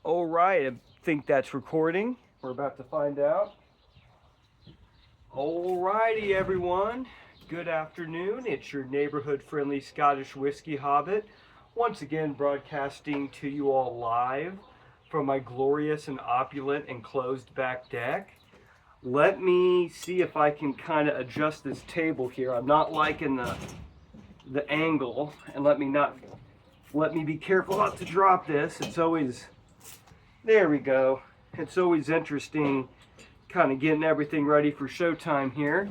All right, I think that's recording. We're about to find out. All righty, everyone. Good afternoon. It's your neighborhood-friendly Scottish whiskey hobbit, once again broadcasting to you all live from my glorious and opulent enclosed back deck. Let me see if I can kind of adjust this table here. I'm not liking the angle, and let me be careful not to drop this. It's always, there we go. It's always interesting kind of getting everything ready for showtime here.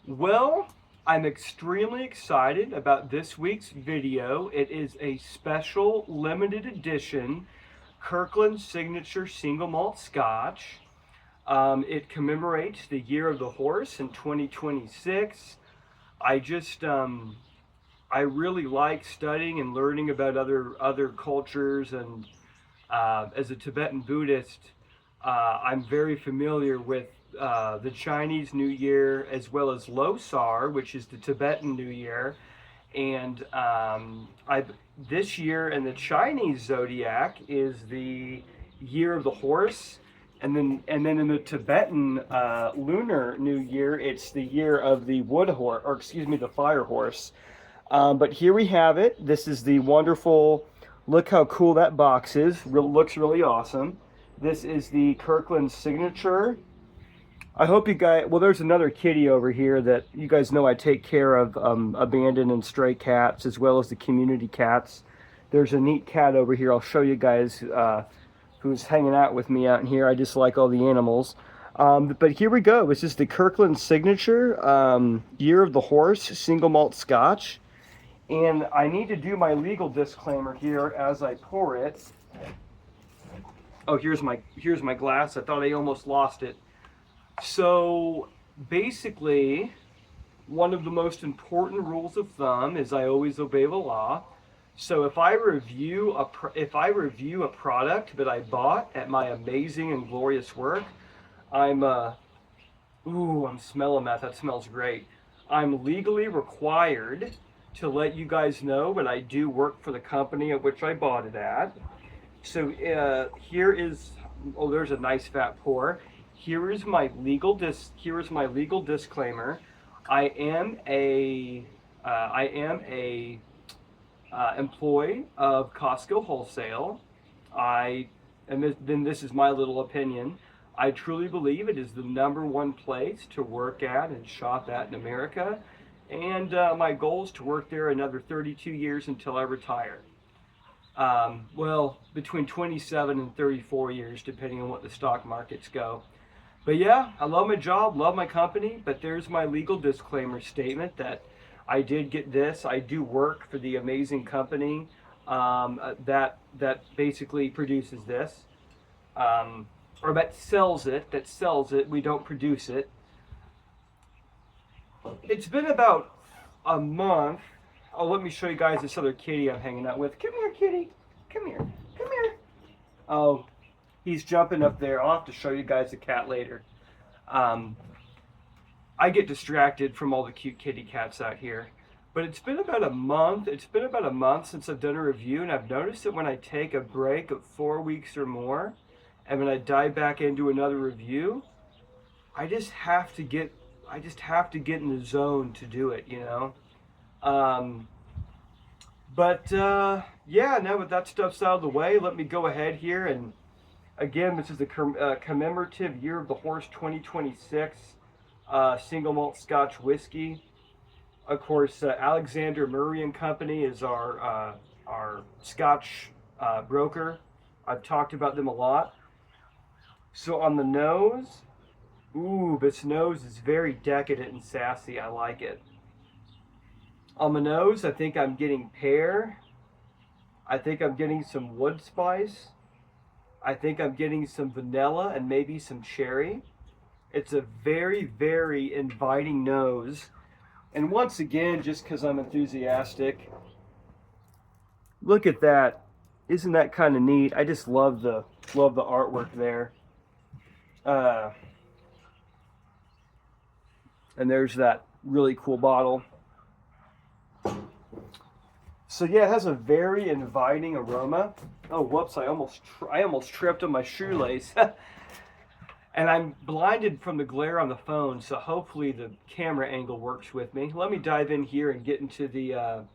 Well, I'm extremely excited about this week's video. It is a special limited edition Kirkland Signature single malt Scotch. It commemorates the year of the horse in 2026. I really like studying and learning about other cultures, and as a Tibetan Buddhist, I'm very familiar with the Chinese New Year as well as Losar, which is the Tibetan New Year. And this year in the Chinese zodiac is the year of the horse, and then in the Tibetan lunar New Year, it's the year of the wood horse, or excuse me, the fire horse. But here we have it. This is the wonderful, look how cool that box is. Looks really awesome. This is the Kirkland Signature. I hope you guys, well, there's another kitty over here that you guys know I take care of, abandoned and stray cats, as well as the community cats. There's a neat cat over here. I'll show you guys who's hanging out with me out in here. I just like all the animals. But here we go. This is the Kirkland Signature Year of the Horse single malt Scotch. And I need to do my legal disclaimer here as I pour it. Oh, here's my glass. I thought I almost lost it. So basically, one of the most important rules of thumb is I always obey the law. So if I review a product that I bought at my amazing and glorious work, I'm smelling that. That smells great. I'm legally required to let you guys know that I do work for the company at which I bought it at. So here is, oh, there's a nice fat pour. Here is my legal disclaimer. I am a employee of Costco Wholesale. Then this is my little opinion. I truly believe it is the #1 place to work at and shop at in America. And my goal is to work there another 32 years until I retire. Well, between 27 and 34 years, depending on what the stock markets go. But yeah, I love my job, love my company, but there's my legal disclaimer statement that I did get this. I do work for the amazing company that basically produces this, or that sells it. We don't produce it. It's been about a month. Oh, let me show you guys this other kitty I'm hanging out with. Come here, kitty. Come here. Come here. Oh, he's jumping up there. I'll have to show you guys the cat later. I get distracted from all the cute kitty cats out here. But it's been about a month. It's been about a month since I've done a review, and I've noticed that when I take a break of 4 weeks or more, and when I dive back into another review, I just have to get in the zone to do it, you know. Yeah, now that that stuff's out of the way, let me go ahead here. And again, this is the commemorative Year of the Horse 2026 single malt Scotch whiskey. Of course, Alexander Murray and Company is our Scotch broker. I've talked about them a lot. So on the nose, ooh, this nose is very decadent and sassy. I like it. On the nose, I think I'm getting pear. I think I'm getting some wood spice. I think I'm getting some vanilla and maybe some cherry. It's a very, very inviting nose. And once again, just because I'm enthusiastic, look at that. Isn't that kind of neat? I just love the artwork there. And there's that really cool bottle. So yeah, it has a very inviting aroma. Oh, whoops! I almost tripped on my shoelace. And I'm blinded from the glare on the phone, so hopefully the camera angle works with me. Let me dive in here and get into the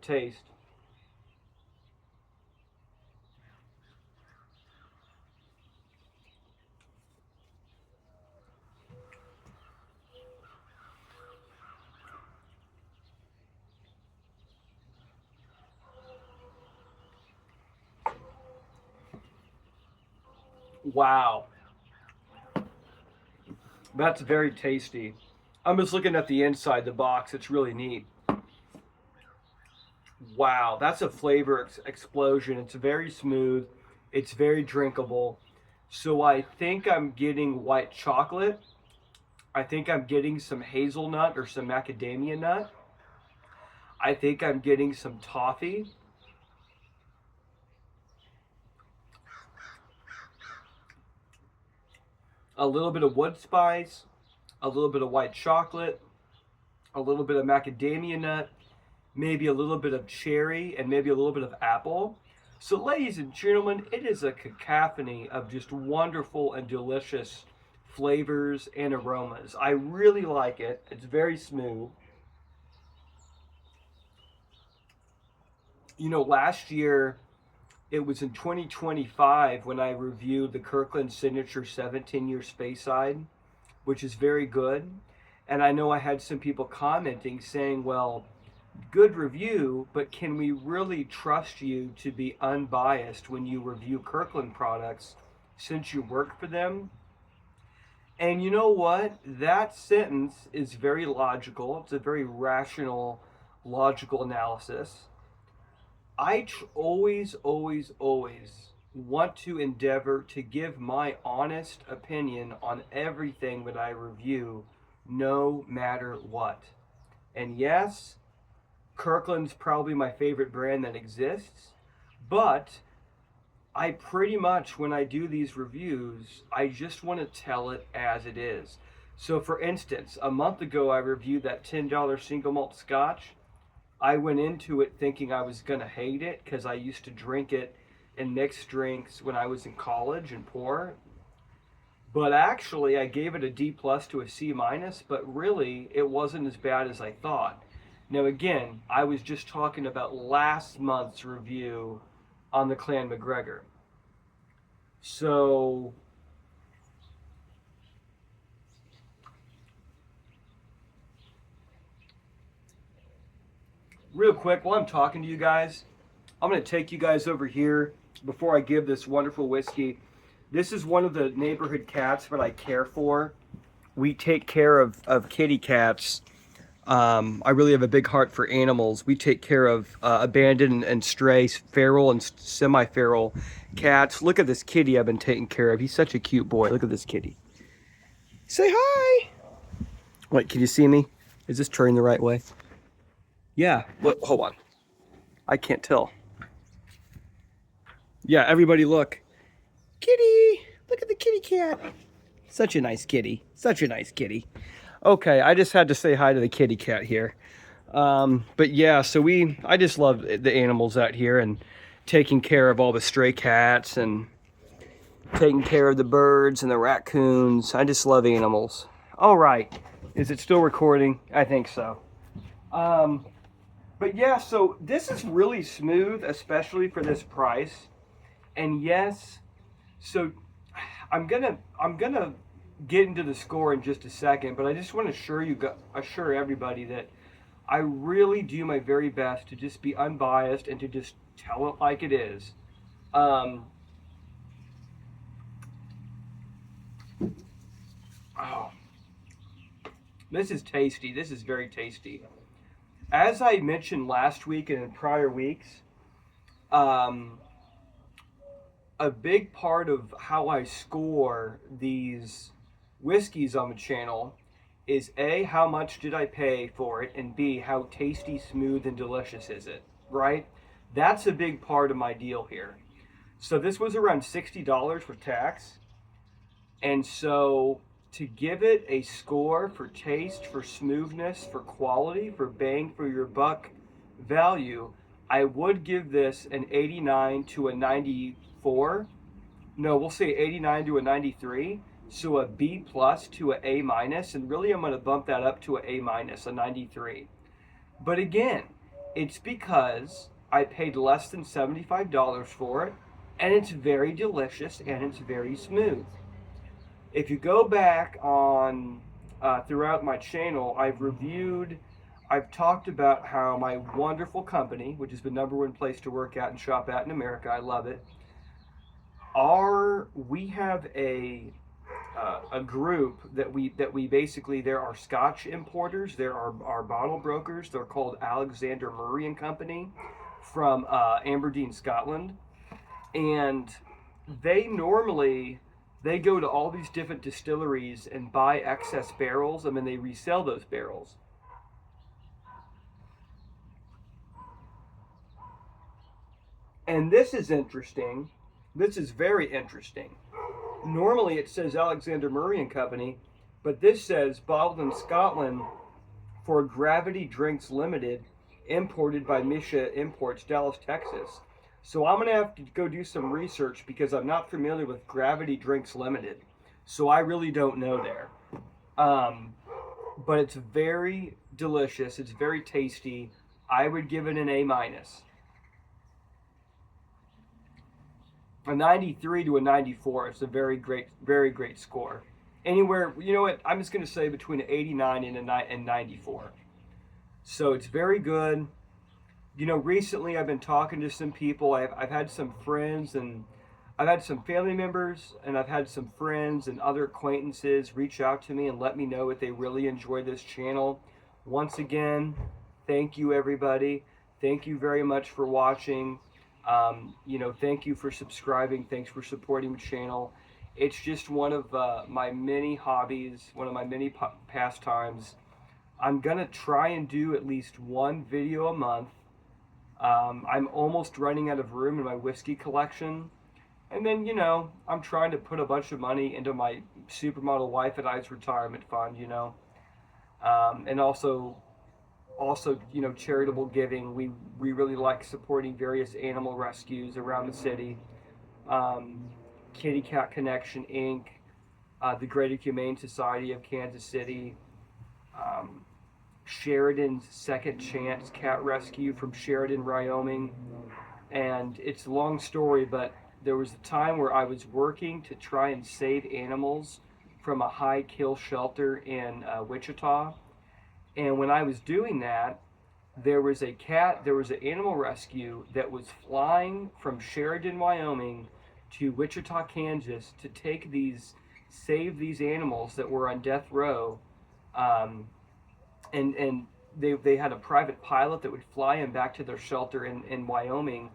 taste. Wow, that's very tasty. I'm just looking at the inside the box. It's really neat. Wow, that's a flavor explosion. It's very smooth. It's very drinkable. So I think I'm getting white chocolate. I think I'm getting some hazelnut or some macadamia nut. I think I'm getting some toffee. A little bit of wood spice, a little bit of white chocolate, a little bit of macadamia nut, maybe a little bit of cherry, and maybe a little bit of apple. So, ladies and gentlemen, it is a cacophony of just wonderful and delicious flavors and aromas. I really like it. It's very smooth. You know, last year, it was in 2025 when I reviewed the Kirkland Signature 17-year Speyside, which is very good. And I know I had some people commenting saying, well, good review, but can we really trust you to be unbiased when you review Kirkland products since you work for them? And you know what? That sentence is very logical. It's a very rational, logical analysis. Always, always, always want to endeavor to give my honest opinion on everything that I review, no matter what. And yes, Kirkland's probably my favorite brand that exists, but I pretty much, when I do these reviews, I just want to tell it as it is. So for instance, a month ago I reviewed that $10 single malt Scotch. I went into it thinking I was going to hate it because I used to drink it in mixed drinks when I was in college and poor. But actually, I gave it a D plus to a C minus, but really, it wasn't as bad as I thought. Now, again, I was just talking about last month's review on the Clan McGregor. So, real quick, while I'm talking to you guys, I'm going to take you guys over here before I give this wonderful whiskey. This is one of the neighborhood cats that I care for. We take care of kitty cats. I really have a big heart for animals. We take care of abandoned and stray, feral and semi-feral cats. Look at this kitty I've been taking care of. He's such a cute boy. Look at this kitty. Say hi. Wait, can you see me? Is this turning the right way? Yeah. Look, hold on. I can't tell. Yeah, everybody look. Kitty! Look at the kitty cat. Such a nice kitty. Such a nice kitty. Okay, I just had to say hi to the kitty cat here. But yeah, so I just love the animals out here and taking care of all the stray cats and taking care of the birds and the raccoons. I just love animals. All right. Is it still recording? I think so. But yeah, so this is really smooth, especially for this price. And yes, so I'm gonna get into the score in just a second, but I just want to assure everybody that I really do my very best to just be unbiased and to just tell it like it is. Oh, this is tasty. This is very tasty. As I mentioned last week and in prior weeks, a big part of how I score these whiskeys on the channel is A, how much did I pay for it, and B, how tasty, smooth, and delicious is it, right? That's a big part of my deal here. So this was around $60 with tax. And so to give it a score for taste, for smoothness, for quality, for bang for your buck value, I would give this an 89 to a 94. No, we'll say 89 to a 93. So a B plus to a A minus, and really I'm going to bump that up to a A minus, a 93. But again, it's because I paid less than $75 for it, and it's very delicious and it's very smooth. If you go back on throughout my channel, I've talked about how my wonderful company, which is the #1 place to work at and shop at in America, I love it. We have a group that we basically, there are Scotch importers, there are our bottle brokers. They're called Alexander Murray and Company from Aberdeen, Scotland, and they go to all these different distilleries and buy excess barrels, and then they resell those barrels. And this is interesting. This is very interesting. Normally it says Alexander Murray and Company, but this says bottled in Scotland for Gravity Drinks Limited, imported by Misha Imports, Dallas, Texas. So I'm going to have to go do some research because I'm not familiar with Gravity Drinks Limited. So I really don't know there. But it's very delicious. It's very tasty. I would give it an A minus. A 93 to a 94. It's a very great score. Anywhere, you know what? I'm just going to say between an 89 and 94. So it's very good. You know, recently I've been talking to some people. I've had some friends, and I've had some family members, and I've had some friends and other acquaintances reach out to me and let me know that they really enjoy this channel. Once again, thank you, everybody. Thank you very much for watching. Thank you for subscribing. Thanks for supporting the channel. It's just one of my many hobbies, one of my many pastimes. I'm going to try and do at least one video a month. I'm almost running out of room in my whiskey collection. And then, I'm trying to put a bunch of money into my supermodel wife and I's retirement fund, and also, charitable giving. We really like supporting various animal rescues around the city. Kitty Cat Connection, Inc., the Greater Humane Society of Kansas City, Sheridan's Second Chance Cat Rescue from Sheridan, Wyoming. And it's a long story, but there was a time where I was working to try and save animals from a high kill shelter in Wichita. And when I was doing that, there was an animal rescue that was flying from Sheridan, Wyoming to Wichita, Kansas to save these animals that were on death row. And they had a private pilot that would fly them back to their shelter in Wyoming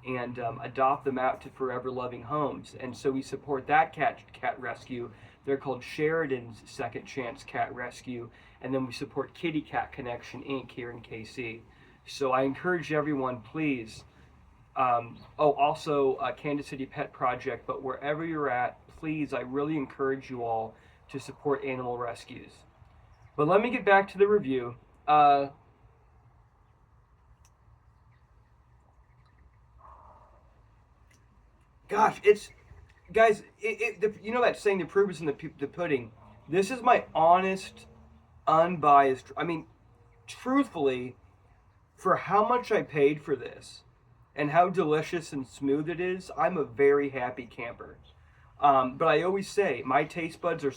and adopt them out to forever loving homes. And so we support that cat rescue. They're called Sheridan's Second Chance Cat Rescue. And then we support Kitty Cat Connection, Inc. here in KC. So I encourage everyone, please. Also Kansas City Pet Project. But wherever you're at, please, I really encourage you all to support animal rescues. But let me get back to the review. Gosh, guys, you know that saying, the proof is in the pudding. This is my honest, unbiased, truthfully, for how much I paid for this and how delicious and smooth it is, I'm a very happy camper. But I always say, my taste buds are,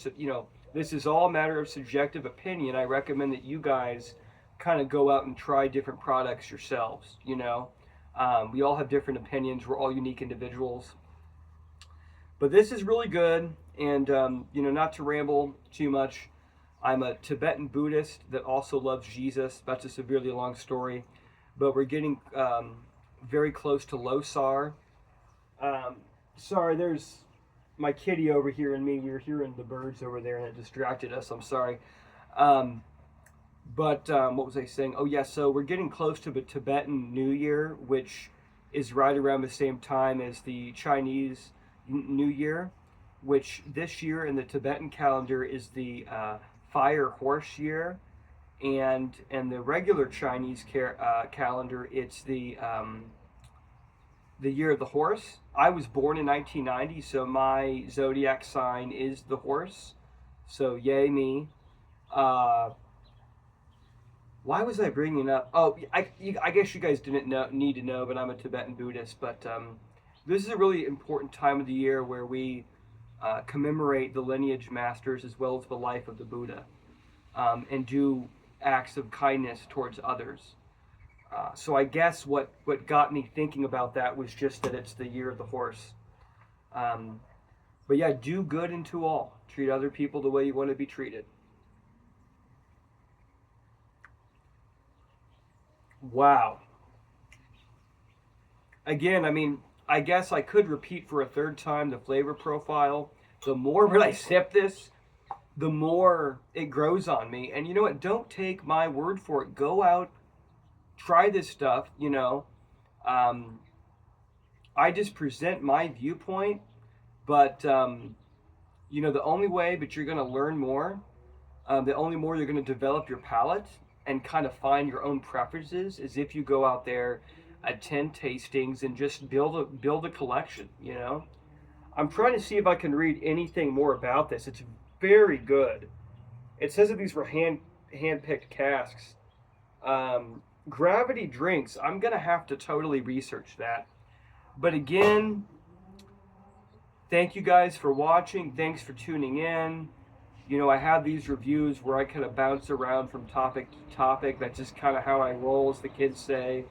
this is all a matter of subjective opinion. I recommend that you guys kind of go out and try different products yourselves, We all have different opinions. We're all unique individuals. But this is really good, and, not to ramble too much, I'm a Tibetan Buddhist that also loves Jesus. That's a severely long story, but we're getting very close to Losar. Sorry, there's my kitty over here and me. We were hearing the birds over there, and it distracted us. I'm sorry. But what was I saying? Oh, yeah, so we're getting close to the Tibetan New Year, which is right around the same time as the Chinese New Year, which this year in the Tibetan calendar is the Fire Horse Year. and the regular Chinese calendar, it's the year of the horse. I was born in 1990, so my zodiac sign is the horse. So yay me. Uh, why was I bringing up? Oh, I guess you guys didn't need to know, but I'm a Tibetan Buddhist. But this is a really important time of the year where we commemorate the lineage masters as well as the life of the Buddha, and do acts of kindness towards others. So I guess what got me thinking about that was just that it's the year of the horse. Um, but yeah, do good unto all. Treat other people the way you want to be treated. Wow. Again, I mean, I guess I could repeat for a third time the flavor profile. The more that I sip this, the more it grows on me. And you know what? Don't take my word for it. Go out, try this stuff, you know. Um, I just present my viewpoint, but, you know, the only way that you're going to learn more, the only more you're going to develop your palate and kind of find your own preferences is if you go out there, attend tastings, and just build a collection, you know. I'm trying to see if I can read anything more about this. It's very good. It says that these were hand picked casks. Gravity drinks. I'm gonna have to totally research that. But again, thank you guys for watching. Thanks for tuning in. You know, I have these reviews where I kind of bounce around from topic to topic. That's just kind of how I roll, as the kids say.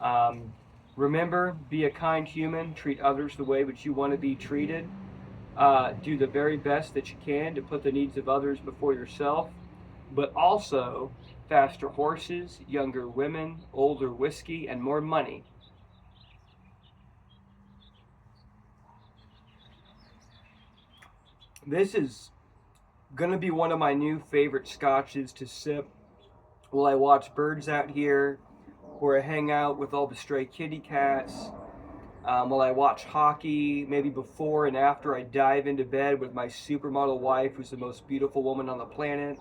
Um, Remember, be a kind human. Treat others the way that you want to be treated. Do the very best that you can to put the needs of others before yourself. But also, faster horses, younger women, older whiskey, and more money. This is going to be one of my new favorite scotches to sip while I watch birds out here, or I hang out with all the stray kitty cats, while I watch hockey, maybe before and after I dive into bed with my supermodel wife, who's the most beautiful woman on the planet.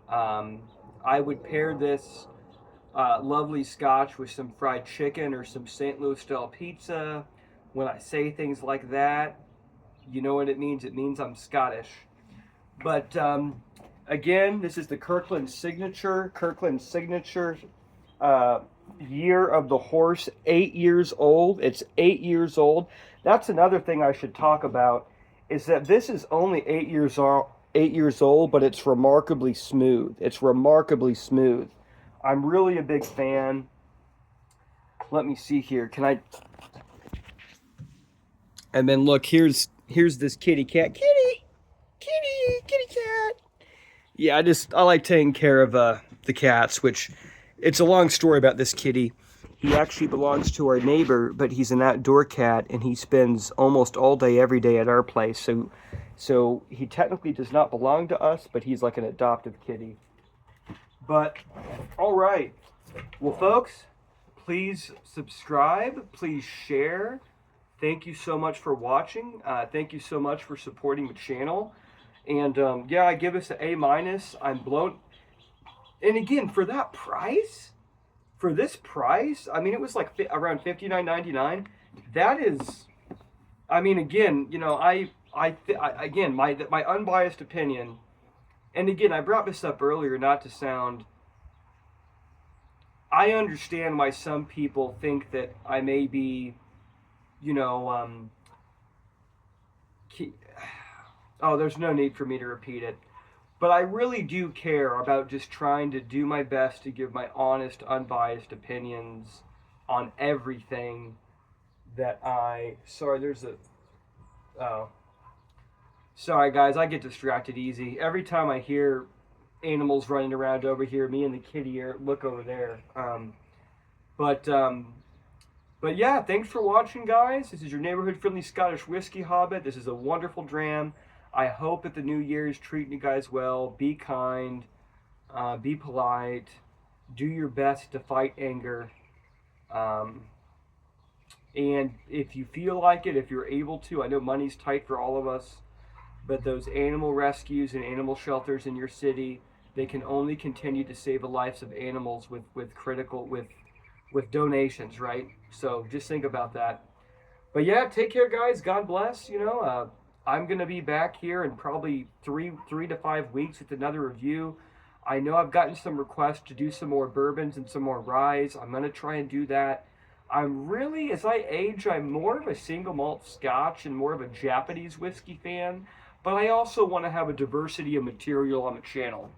Um, I would pair this lovely scotch with some fried chicken or some St. Louis style pizza. When I say things like that, you know what it means. It means I'm Scottish. But again, this is the Kirkland Signature. Kirkland Signature, year of the horse, 8 years old. It's 8 years old. That's another thing I should talk about, is that this is only 8 years old, but it's remarkably smooth. It's remarkably smooth. I'm really a big fan. Let me see here. Can I? And then look, here's this kitty cat. Kitty cat. Yeah, I like taking care of the cats, which it's a long story about this kitty. He actually belongs to our neighbor, but he's an outdoor cat, and he spends almost all day, every day at our place. So he technically does not belong to us, but he's like an adoptive kitty. But, all right. Well, folks, please subscribe. Please share. Thank you so much for watching. Thank you so much for supporting the channel. And, yeah, I give us an A-. I'm blown. And again, for that price, for this price, I mean, it was like around $59.99. That is, I mean, again, you know, again, my unbiased opinion, and again, I brought this up earlier not to sound, I understand why some people think that I may be, you know, oh, there's no need for me to repeat it. But I really do care about just trying to do my best to give my honest, unbiased opinions on everything that sorry, oh. Sorry guys, I get distracted easy. Every time I hear animals running around over here, me and the kitty look over there. But yeah, thanks for watching, guys. This is your neighborhood-friendly Scottish whiskey hobbit. This is a wonderful dram. I hope that the new year is treating you guys well. Be kind, be polite, do your best to fight anger. And if you feel like it, if you're able to, I know money's tight for all of us, but those animal rescues and animal shelters in your city, they can only continue to save the lives of animals with donations, right? So just think about that. But yeah, take care, guys. God bless. I'm gonna be back here in probably three to 5 weeks with another review. I know I've gotten some requests to do some more bourbons and some more ryes. I'm gonna try and do that. I'm really, as I age, I'm more of a single malt Scotch and more of a Japanese whiskey fan. But I also want to have a diversity of material on the channel.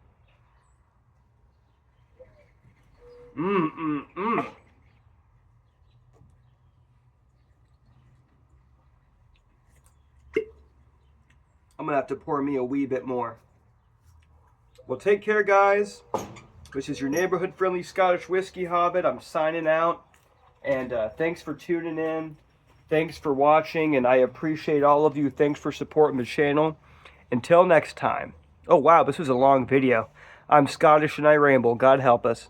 Mmm, mmm, mmm. I'm gonna have to pour me a wee bit more. Well, take care, guys. This is your neighborhood-friendly Scottish whiskey hobbit. I'm signing out, and thanks for tuning in. Thanks for watching, and I appreciate all of you. Thanks for supporting the channel. Until next time. Oh, wow, this was a long video. I'm Scottish and I ramble. God help us.